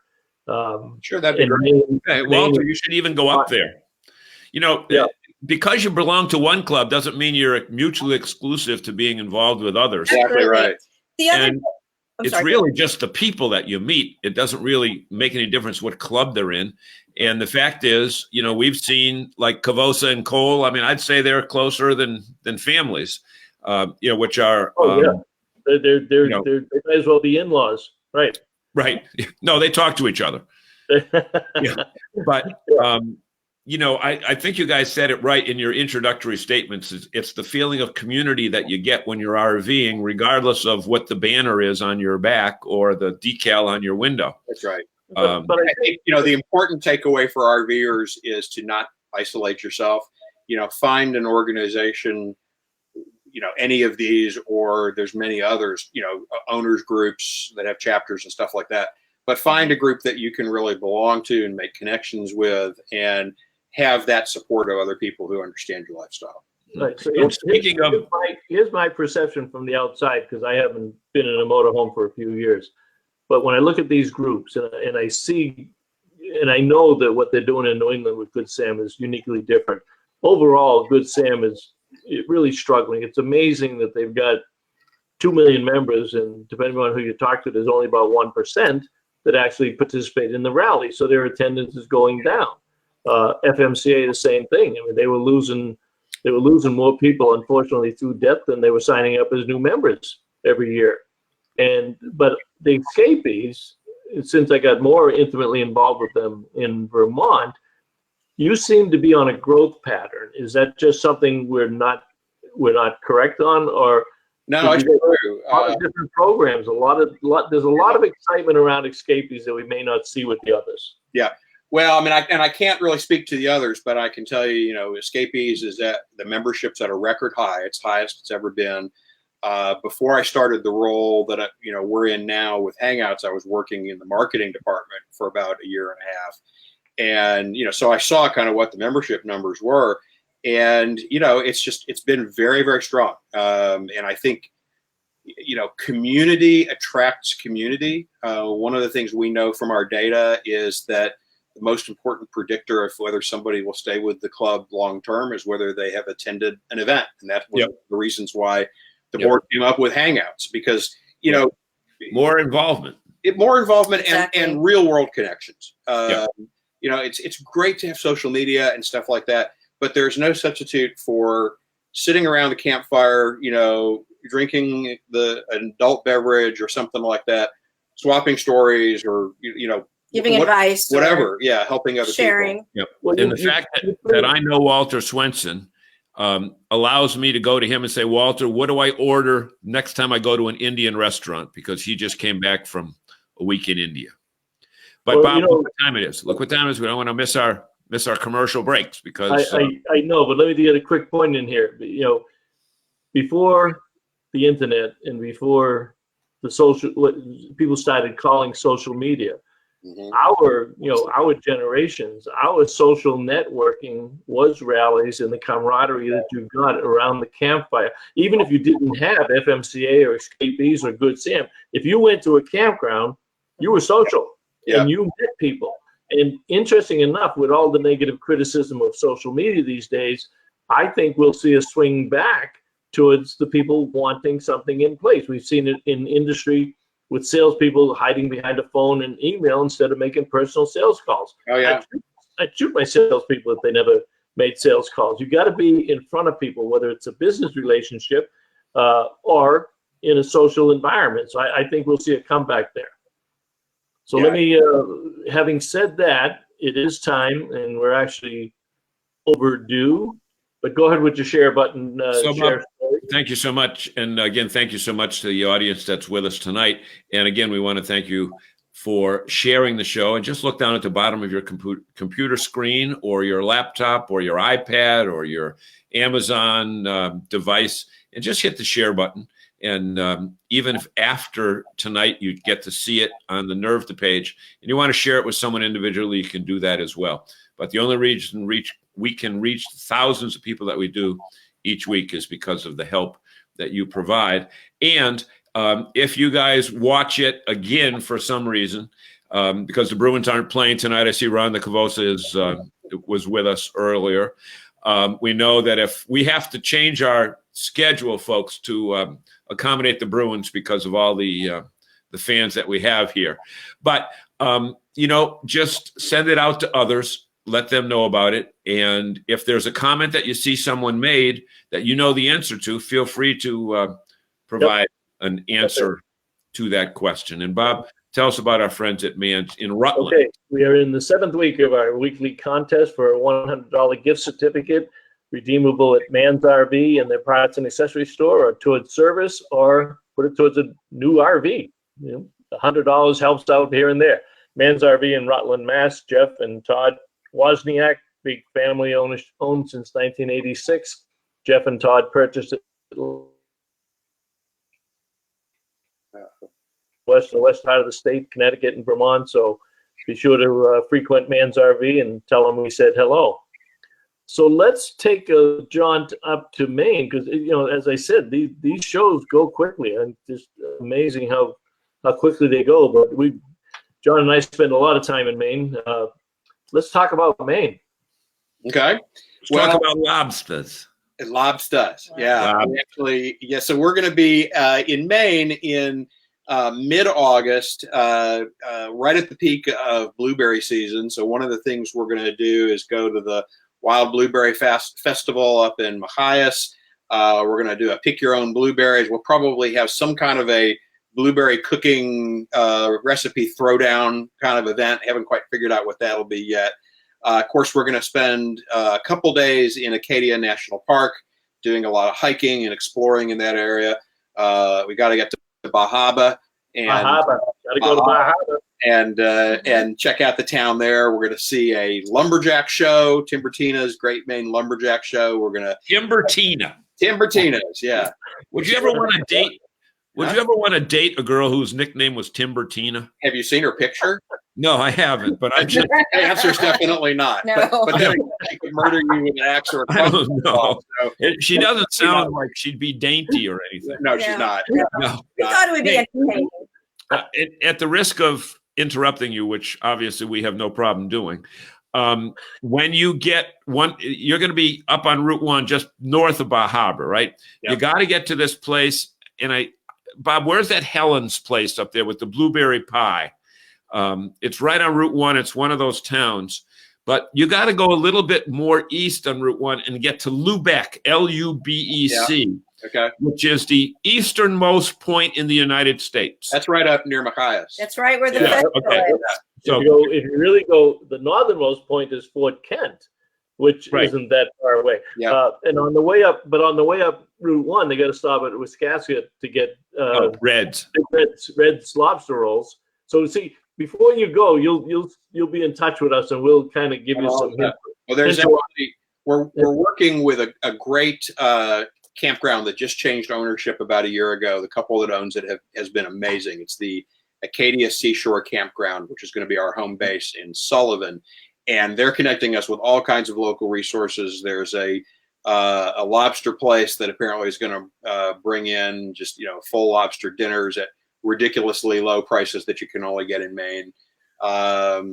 Sure, that'd be great. Hey, Walter, you should even go up there. Because you belong to one club doesn't mean you're mutually exclusive to being involved with others. Exactly right. It's really just the people that you meet. It doesn't really make any difference what club they're in. And the fact is, you know, we've seen like Cavosa and Cole. I mean, I'd say they're closer than families, you know, which are. They might as well be in-laws, right? Right. No, they talk to each other. Yeah. But, you know, I think you guys said it right in your introductory statements. It's the feeling of community that you get when you're RVing, regardless of what the banner is on your back or the decal on your window. That's right. But I think, you know, the important takeaway for RVers is to not isolate yourself. You know, find an organization, you know, any of these, or there's many others, you know, owners groups that have chapters and stuff like that. But find a group that you can really belong to and make connections with, and have that support of other people who understand your lifestyle. Right. So here's my perception from the outside, because I haven't been in a motorhome for a few years. But when I look at these groups and I see, and I know that what they're doing in New England with Good Sam is uniquely different. Overall, Good Sam is really struggling. It's amazing that they've got 2 million members, and depending on who you talk to, there's only about 1% that actually participate in the rally. So their attendance is going down. FMCA, the same thing. I mean, they were losing more people, unfortunately, through death than they were signing up as new members every year. But the escapees, since I got more intimately involved with them in Vermont, you seem to be on a growth pattern. Is that just something we're not correct on, or no? It's true. A lot of different programs. There's a lot of excitement around escapees that we may not see with the others. Yeah. Well, I mean, I can't really speak to the others, but I can tell you, you know, escapees is at the membership's at a record high. It's highest it's ever been. Before I started the role that you know we're in now with Hangouts, I was working in the marketing department for about a year and a half, and you know, so I saw kind of what the membership numbers were, and you know, it's been very, very strong, and I think, you know, community attracts community. One of the things we know from our data is that the most important predictor of whether somebody will stay with the club long term is whether they have attended an event, and that's one of the reasons why the board came up with Hangouts, because, you know, more involvement and real world connections. You know, it's great to have social media and stuff like that, but there's no substitute for sitting around the campfire, you know, drinking an adult beverage or something like that, swapping stories, or, you know, giving advice, whatever. Yeah. Helping other sharing. people. Yep. And the fact that I know Walter Swenson allows me to go to him and say, Walter, what do I order next time I go to an Indian restaurant? Because he just came back from a week in India. But Bob, look what time it is. Look what time it is. We don't want to miss our commercial breaks, because I know, but let me get a quick point in here. You know, before the internet and before what people started calling social media, our generations, our social networking was rallies and the camaraderie that you got around the campfire. Even if you didn't have FMCA or escapees or Good Sam, if you went to a campground, you were social and you met people. And interesting enough, with all the negative criticism of social media these days, I think we'll see a swing back towards the people wanting something in place. We've seen it in Oh, industry with salespeople hiding behind a phone and email instead of making personal sales calls. Yeah. I'd shoot my salespeople if they never made sales calls. You got to be in front of people, whether it's a business relationship or in a social environment. So I think we'll see a comeback there. So let me, having said that, it is time, and we're actually overdue. But go ahead with your share button. Bob, thank you so much. And again, thank you so much to the audience that's with us tonight. And again, we want to thank you for sharing the show. And just look down at the bottom of your computer screen, or your laptop, or your iPad, or your Amazon device, and just hit the share button. And even if after tonight you get to see it on the Nerve to page, and you want to share it with someone individually, you can do that as well. But the only reason we can reach thousands of people that we do each week is because of the help that you provide. And if you guys watch it again for some reason, because the Bruins aren't playing tonight, I see Ron the Cavosa was with us earlier. We know that if we have to change our schedule, folks, to accommodate the Bruins because of all the fans that we have here. But You know, just send it out to others. Let them know about it. And if there's a comment that you see someone made that you know the answer to, feel free to provide an answer to that question. And Bob, tell us about our friends at Man's in Rutland. Okay, we are in the 7th week of our weekly contest for a $100 gift certificate, redeemable at Man's RV and their parts and accessory store, or towards service, or put it towards a new RV. You know, $100 helps out here and there. Man's RV in Rutland, Mass. Jeff and Todd Wozniak, big family owned since 1986. Jeff and Todd purchased it the west side of the state, Connecticut and Vermont. So be sure to frequent Man's RV and tell them we said hello. So let's take a jaunt up to Maine, because, you know, as I said, these shows go quickly, and just amazing how quickly they go. But John and I spend a lot of time in Maine. Let's talk about Maine. Okay. Let's talk about lobsters. Lobsters, yeah. Actually, yeah. So we're going to be in Maine in mid-August, right at the peak of blueberry season. So one of the things we're going to do is go to the Wild Blueberry Festival up in Machias. We're going to do a pick your own blueberries. We'll probably have some kind of a blueberry cooking recipe throwdown kind of event. Haven't quite figured out what that'll be yet. Of course, we're going to spend a couple days in Acadia National Park doing a lot of hiking and exploring in that area. We got to get to Bahaba and check out the town there. We're going to see a lumberjack show, Timbertina's Great Maine Lumberjack Show. We're going to Timbertina's, yeah. Would you ever want to date? Would you ever want to date a girl whose nickname was Timbertina? Have you seen her picture? No, I haven't. But I just the answer's definitely not. No. But then she could murder you with an axe or a I don't know. so. She doesn't sound like she'd be dainty or anything. No, she's not. No. We thought it would be entertaining. At the risk of interrupting you, which obviously we have no problem doing, when you get you're going to be up on Route 1 just north of Bar Harbor, right? Yep. You got to get to this place. And Bob, where's that Helen's place up there with the blueberry pie? It's right on Route 1. It's one of those towns. But you got to go a little bit more east on Route 1 and get to Lubec, L-U-B-E-C, which is the easternmost point in the United States. That's right up near Machias. That's right where the festival is. So if you really go, the northernmost point is Fort Kent, which isn't that far away. Yeah. And on the way up Route 1, they got to stop at Wiscasset to get Red's lobster rolls. So see, before you go, you'll be in touch with us, and we'll kind of give you some hints. Well, there's actually, we're working with a great campground that just changed ownership about a year ago. The couple that owns it has been amazing. It's the Acadia Seashore Campground, which is going to be our home base in Sullivan. And they're connecting us with all kinds of local resources. There's a lobster place that apparently is going to bring in just, full lobster dinners at ridiculously low prices that you can only get in Maine. A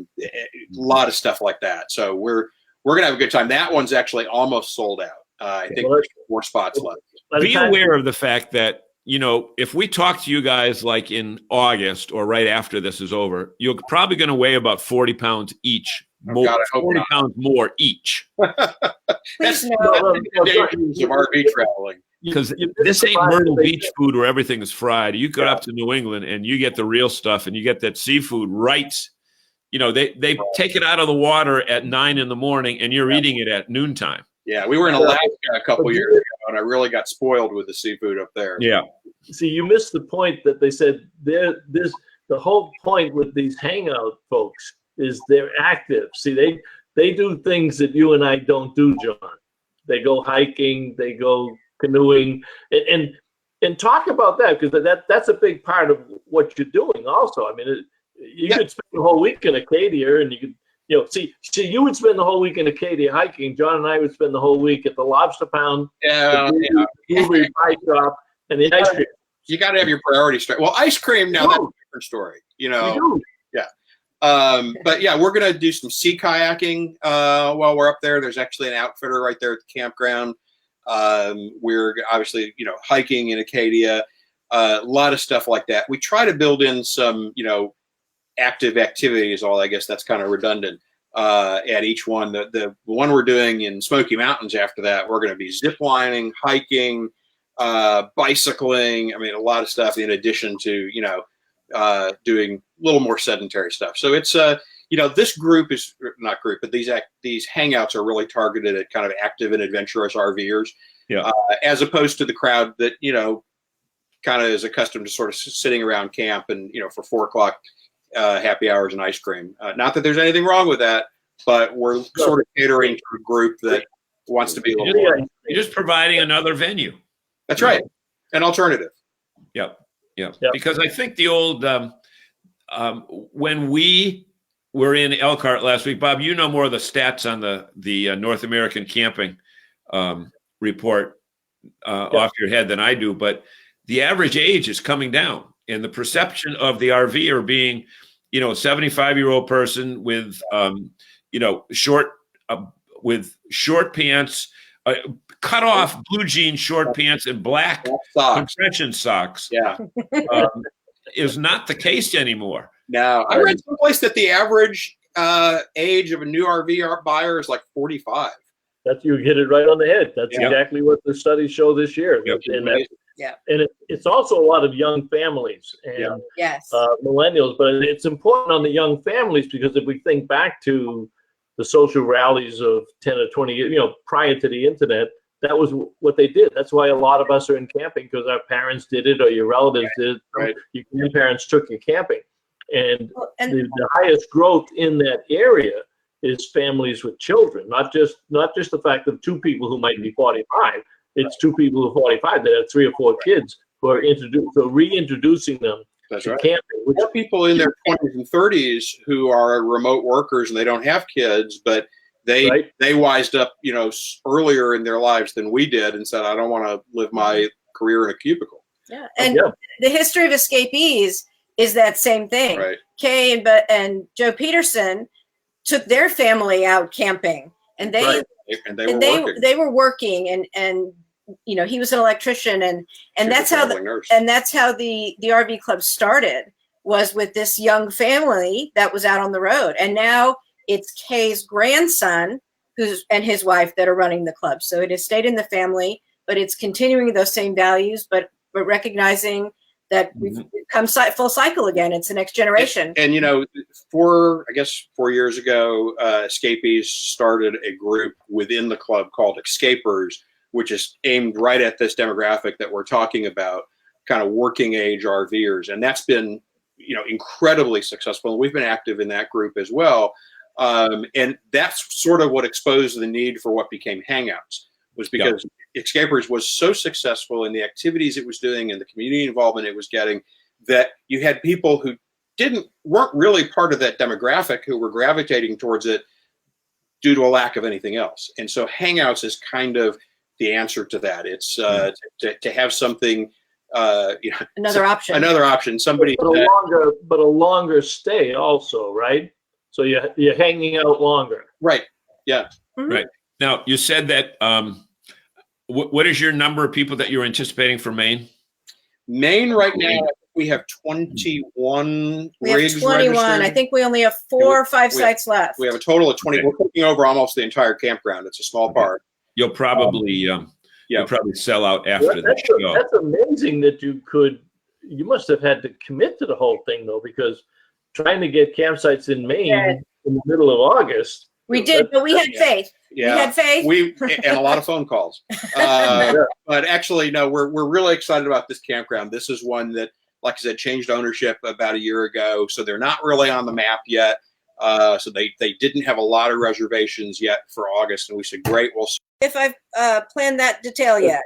lot of stuff like that. So we're going to have a good time. That one's actually almost sold out. I think there's 4 spots left. Be aware of the fact that, if we talk to you guys like in August or right after this is over, you're probably going to weigh about 40 pounds each. More, God, 40 pounds more each. That's the dangers of RV traveling. Because this ain't Myrtle Beach food where everything is fried. You go up to New England and you get the real stuff, and you get that seafood right. They take it out of the water at 9 in the morning, and you're eating it at noontime. Yeah, we were in Alaska a couple years ago, and I really got spoiled with the seafood up there. Yeah. See, you missed the point that they said the whole point with these hangout folks is they're active. See, they do things that you and I don't do, John. They go hiking, they go canoeing, and talk about that, because that's a big part of what you're doing also. I mean, you could spend the whole week in Acadia, and you could, see, you would spend the whole week in Acadia hiking. John and I would spend the whole week at the Lobster Pound, the blueberry pie shop, and the ice cream. You got to have your priorities straight. Well, ice cream, now that's a different story, but yeah, we're going to do some sea kayaking while we're up there. There's actually an outfitter right there at the campground. We're obviously, hiking in Acadia, a lot of stuff like that. We try to build in some, active activities, all I guess that's kind of redundant at each one. The one we're doing in Smoky Mountains after that, we're going to be zip lining, hiking, bicycling. I mean, a lot of stuff in addition to, doing a little more sedentary stuff. So it's, this group is not group, but these hangouts are really targeted at kind of active and adventurous RVers, as opposed to the crowd that, kind of is accustomed to sort of sitting around camp and, for 4 o'clock happy hours and ice cream. Not that there's anything wrong with that, but we're sort of catering to a group that wants to be a little more. You're just providing another venue. That's right. An alternative. Yep. Because I think the old, when we were in Elkhart last week, Bob, you know more of the stats on the North American camping report off your head than I do, but the average age is coming down, and the perception of the RVer being, a 75-year-old person with, short pants, cut off blue jean short pants and black compression socks, is not the case anymore. No, I read someplace that the average age of a new RV buyer is like 45. You hit it right on the head. That's exactly what the studies show this year. And it's also a lot of young families and millennials, but it's important on the young families because if we think back to the social rallies of 10 or 20 years, prior to the internet, that was what they did. That's why a lot of us are in camping, because our parents did it or your relatives did it. Right. Your grandparents took you camping. And the highest growth in that area is families with children, not just the fact of 2 people who might be 45. It's 2 people who are 45 that have 3 or 4 kids who are reintroducing them to camping. There are people in their 20s and 30s who are remote workers and they don't have kids, but they wised up, earlier in their lives than we did and said, I don't want to live my career in a cubicle. Yeah, and the history of escapees is that same thing. Right. Kay and Joe Peterson took their family out camping, and they were working, and he was an electrician, and that's how the RV club started, was with this young family that was out on the road, and now it's Kay's grandson and his wife that are running the club. So it has stayed in the family, but it's continuing those same values, but recognizing that we've come full cycle again. It's the next generation. And 4 years ago, Escapees started a group within the club called Escapers, which is aimed right at this demographic that we're talking about, kind of working age RVers. And that's been, incredibly successful. We've been active in that group as well. And that's sort of what exposed the need for what became Hangouts, was because Escapers was so successful in the activities it was doing and the community involvement it was getting, that you had people who weren't really part of that demographic who were gravitating towards it due to a lack of anything else. And so Hangouts is kind of the answer to that. It's to have something, another option. Somebody, but a longer stay also, right? So you're hanging out longer, right? Yeah, right. Now you said that. What is your number of people that you're anticipating for Maine? Maine right now, we have 21 We have 21. Registered. I think we only have 4 or 5 sites left. We have a total of 20. Okay. We're taking over almost the entire campground. It's a small park. You'll probably you'll probably sell out after the show. That's amazing that you must have had to commit to the whole thing, though, because trying to get campsites in Maine in the middle of August. We did, but we had faith. Yeah, we had faith. And a lot of phone calls. But actually, no, we're really excited about this campground. This is one that, like I said, changed ownership about a year ago, so they're not really on the map yet. So they didn't have a lot of reservations yet for August, and we said, great, we'll see. If I've planned that detail yet.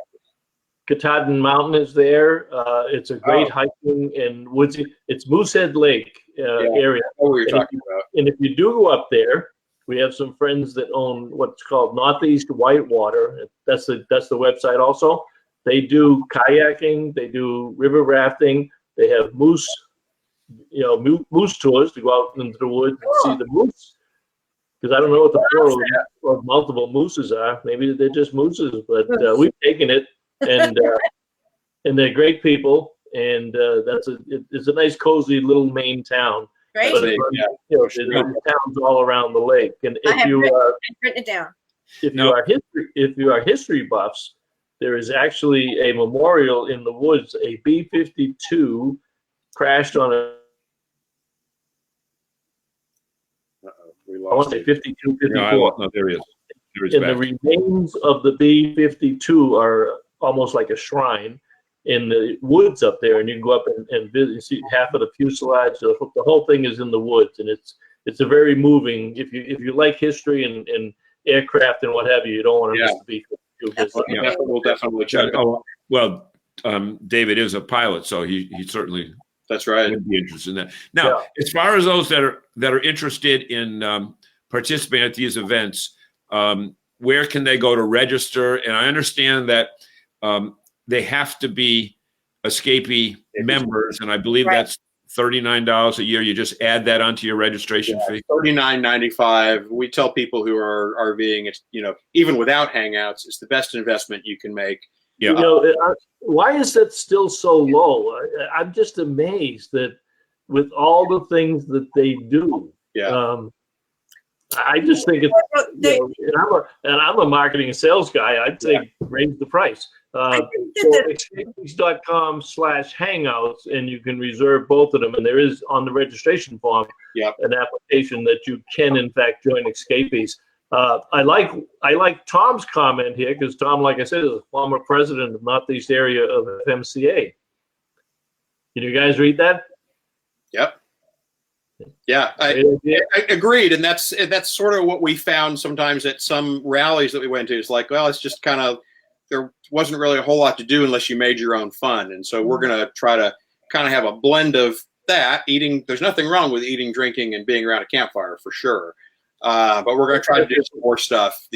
Katahdin Mountain is there. It's a great hiking and woodsy. It's Moosehead Lake area. What were you talking about? And if you do go up there, we have some friends that own what's called Northeast Whitewater. That's the website also. They do kayaking, they do river rafting, they have moose tours to go out into the woods and see the moose. Because I don't know what the plural of multiple mooses are. Maybe they're just mooses, but we've taken it, and they're great people. And it's a nice, cozy little Maine town. Great. Yeah, there's towns all around the lake. And if you written it down. if you are history buffs, there is actually a memorial in the woods. A B-52 crashed on a. We I lost want to say 52, 54. No, there he is. And the remains of the B-52 are almost like a shrine in the woods up there, and you can go up and visit. You see half of the fuselage. The whole thing is in the woods, and it's a very moving. If you like history and aircraft and what have you, you don't want to miss the B-52. Yeah, we'll definitely check it. Oh, well, David is a pilot, so he certainly that's right would be interested in that. Now, as far as those that are interested in participating at these events, where can they go to register? And I understand that they have to be Escapee members, and I believe that's $39 a year. You just add that onto your registration fee. $39.95. We tell people who are RVing, it's even without Hangouts, it's the best investment you can make. Yeah. Why is that still so low? I'm just amazed that with all the things that they do. Yeah. I just think it's, and I'm a marketing and sales guy. I'd say raise the price. So escapees.com/hangouts, and you can reserve both of them. And there is on the registration form an application that you can in fact join Escapees. I like Tom's comment here, because Tom, like I said, is a former president of Northeast area of FMCA. Can you guys read that? Yep. Yeah, I agreed, and that's sort of what we found sometimes at some rallies that we went to. It's like, well, it's just kind of, there wasn't really a whole lot to do unless you made your own fun, and so we're going to try to kind of have a blend of that. Eating, there's nothing wrong with eating, drinking, and being around a campfire for sure, but we're going to try to do some more stuff,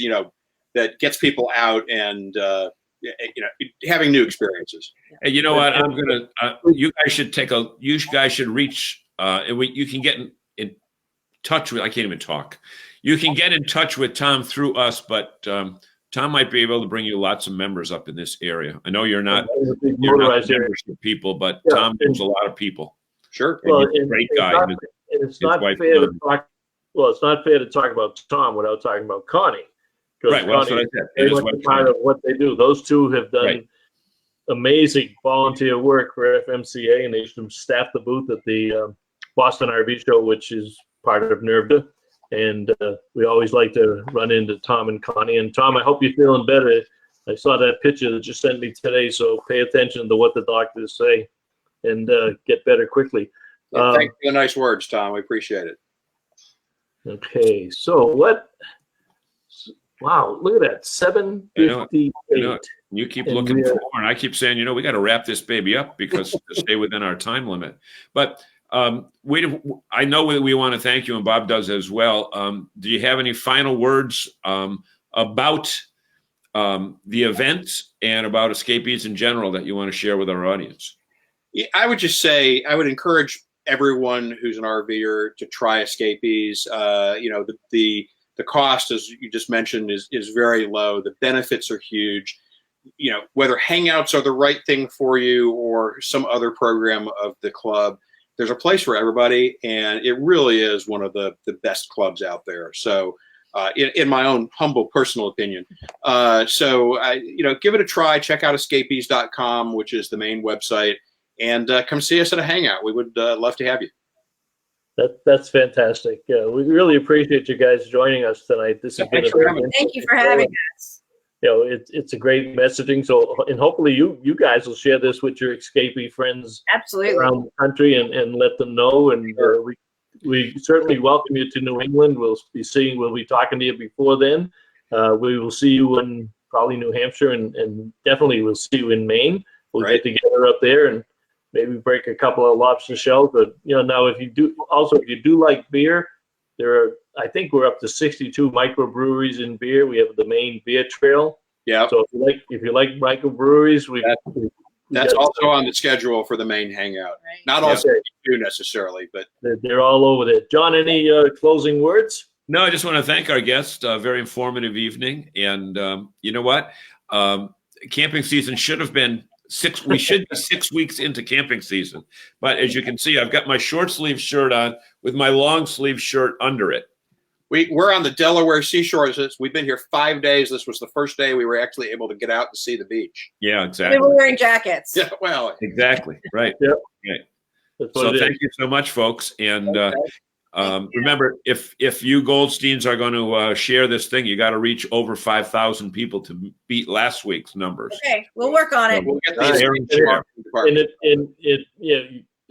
that gets people out and having new experiences. Hey, you know what? I'm gonna. You guys should reach. You can get in touch with. I can't even talk. You can get in touch with Tom through us, but Tom might be able to bring you lots of members up in this area. I know you're not members of people, but Tom knows a lot of people. Sure. Well, he's a great guy. It's not fair to talk. Well, it's not fair to talk about Tom without talking about Connie. Right. Well, that's what I said. Very much a part of what they do. Those two have done amazing volunteer work for FMCA, and they used to staff the booth at the Boston RV show, which is part of NERVDA. And we always like to run into Tom and Connie. And Tom, I hope you're feeling better. I saw that picture that you sent me today, so pay attention to what the doctors say and get better quickly. Thanks for the nice words, Tom. We appreciate it. Okay, so wow, look at that, 7:58. You keep looking for more, and I keep saying, we got to wrap this baby up because to stay within our time limit. But I know we want to thank you, and Bob does as well. Do you have any final words about the event and about Escapees in general that you want to share with our audience? Yeah, I would just say I would encourage everyone who's an RVer to try Escapees. The cost, as you just mentioned, is very low. The benefits are huge. Whether Hangouts are the right thing for you or some other program of the club, there's a place for everybody, and it really is one of the best clubs out there. So, in my own humble personal opinion, give it a try. Check out escapees.com, which is the main website, and come see us at a Hangout. We would love to have you. That's fantastic. We really appreciate you guys joining us tonight. This has been thank you for having us. It's a great messaging. So, and hopefully you guys will share this with your Escapee friends around the country and let them know. And we certainly welcome you to New England. We'll be talking to you before then. We will see you in probably New Hampshire, and definitely we'll see you in Maine. We'll get together up there and maybe break a couple of lobster shells. But now if you do like beer, I think we're up to 62 microbreweries in beer. We have the Maine Beer Trail. Yeah. So if you like microbreweries, that's also on the schedule for the Maine Hangout. Right. Not all 62 necessarily, but they're all over there. John, any closing words? No, I just want to thank our guest. Very informative evening. And you know what? Camping season should have been We should be 6 weeks into camping season. But as you can see, I've got my short sleeve shirt on with my long sleeve shirt under it. We're on the Delaware Seashore. We've been here 5 days. This was the first day we were actually able to get out and see the beach. Yeah, exactly. We were wearing jackets. Yeah, well, exactly. Right. Yep. Okay. So thank you so much, folks. And remember, if you Goldsteins are going to share this thing, you got to reach over 5,000 people to beat last week's numbers. Okay, we'll work on it. we'll get Share and share. Yeah,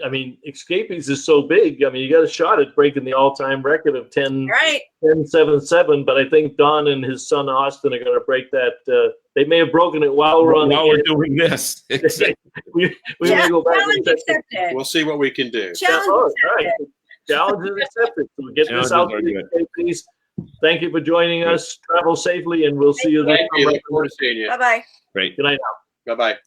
I mean, Escapees is so big. I mean, you got a shot at breaking the all-time record of 10.77. But I think Don and his son Austin are going to break that. They may have broken it while we're doing this. we may go back. Challenge accepted. We'll see what we can do. Challenge accepted. Challenge is accepted. So get this out to the Escapees. Thank you for joining us. Travel safely, and we'll see you Thank you. Look forward to seeing you. Bye-bye. Great. Good night now. Bye-bye.